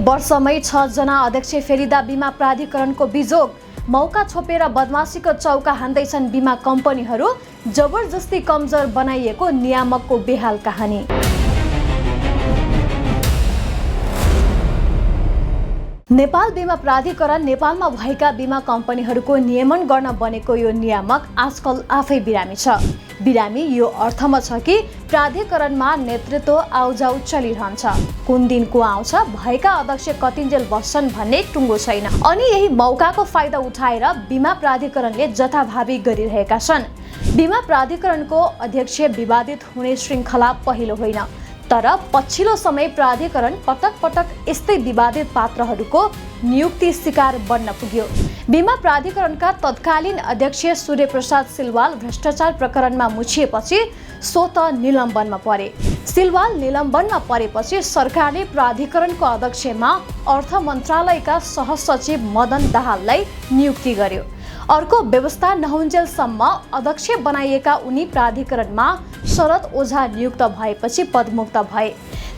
वर्षमै 6 जना अध्यक्ष फेरिदा बीमा प्राधिकरणको बिजोग। मौका छोपेर बदमाशीको चौका हान्दैछन् बीमा कम्पनीहरू। जबरजस्ती कमजोर बनाइएको नियामकको बेहाल कहानी। नेपाल बीमा प्राधिकरण नेपालमा भएका बीमा कम्पनीहरूको नियमन गर्न बनेको यो नियामक आजकल आफै बिरामी छ। बिरामी यो अर्थमा छ कि प्राधिकरणमा नेतृत्व आउजाउ चलिरहन्छ। कुन दिन को आउँछ, भएका अध्यक्ष कतिन्जेल बस्छन् भन्ने टुङ्गो छैन। अनि यही मौकाको फाइदा उठाएर बीमा प्राधिकरणले जथाभावी गरिरहेका छन्। बीमा प्राधिकरणको अध्यक्ष विवादित हुने श्रृङ्खला पहिलो होइन, तर पछिल्लो समय प्राधिकरण पटक पटक यस्तै विवादित पात्रहरूको नियुक्ति शिकार बन्न पुग्यो। बीमा प्राधिकरणका तत्कालीन अध्यक्ष सूर्य प्रसाद सिलवाल भ्रष्टाचार प्रकरणमा मुछिएपछि स्वत निलम्बनमा परे। सिलवाल निलम्बनमा परेपछि सरकारले प्राधिकरणको अध्यक्षमा अर्थ मन्त्रालयका सहसचिव मदन दाहाललाई नियुक्ति गर्यो। अर्को व्यवस्था नहुन्जेलसम्म अध्यक्ष बनाइएका उनी प्राधिकरणमा शरद ओझा नियुक्त भएपछि पदमुक्त भए।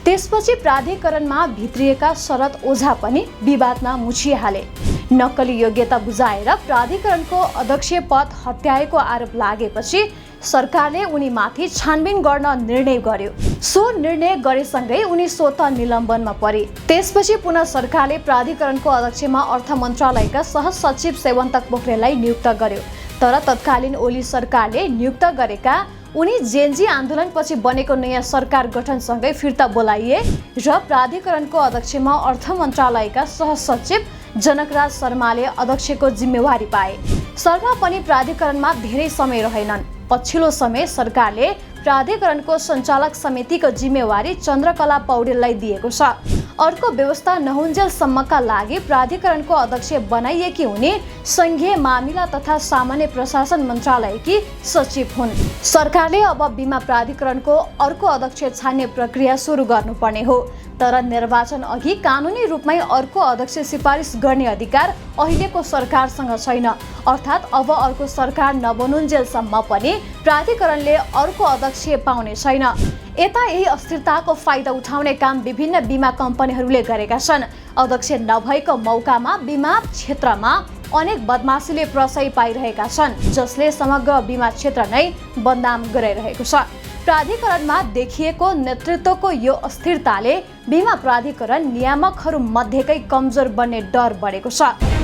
त्यसपछि प्राधिकरणमा भित्रिएका शरद ओझा पनि विवादमा मुछिहाले। नक्कली योग्यता बुझाएर प्राधिकरणको अध्यक्ष पद हत्याएको आरोप लागेपछि सरकारले उनीमाथि छानबिन गर्न निर्णय गर्यो। सो निर्णय गरेसँगै उनी स्वत निलम्बनमा परे। त्यसपछि पुनः सरकारले प्राधिकरणको अध्यक्षमा अर्थ मन्त्रालयका सहसचिव सेवन्तक पोखरेललाई नियुक्त गर्यो। तर तत्कालीन ओली सरकारले नियुक्त गरेका उनी जेएनजी आन्दोलनपछि बनेको नयाँ सरकार गठनसँगै फिर्ता बोलाइए र प्राधिकरणको अध्यक्षमा अर्थ मन्त्रालयका सहसचिव जनकराज शर्माले अध्यक्षको जिम्मेवारी पाए। शर्मा पनि प्राधिकरणमा धेरै समय रहेनन्। पछिल्लो समय सरकारले प्राधिकरणको सञ्चालक समितिको जिम्मेवारी चन्द्रकला पौडेललाई दिएको छ। अर्को व्यवस्था नहुन्जेलसम्मका लागि प्राधिकरणको अध्यक्ष बनाइएकी उनी संघीय मामिला तथा सामान्य प्रशासन मन्त्रालयकी सचिव हुन्। सरकारले अब बीमा प्राधिकरणको अर्को अध्यक्ष छान्ने प्रक्रिया सुरु गर्नुपर्ने हो, तर निर्वाचन अघि कानुनी रूपमै अर्को अध्यक्ष सिफारिस गर्ने अधिकार अहिलेको सरकारसँग छैन। अर्थात् अब अर्को सरकार नबनुन्जेलसम्म पनि प्राधिकरणले अर्को अध्यक्ष पाउने छैन। यता यही अस्थिरताको फाइदा उठाउने काम विभिन्न बीमा कम्पनीहरूले गरेका छन्। अध्यक्ष नभएको मौकामा बीमा क्षेत्रमा अनेक बदमाशीले प्रशय पाइरहेका छन्, जसले समग्र बीमा क्षेत्र नै बदनाम गराइरहेको छ। प्राधिकरणमा देखिएको नेतृत्वको यो अस्थिरताले बीमा प्राधिकरण नियामकहरू मध्येकै कमजोर बन्ने डर बढेको छ।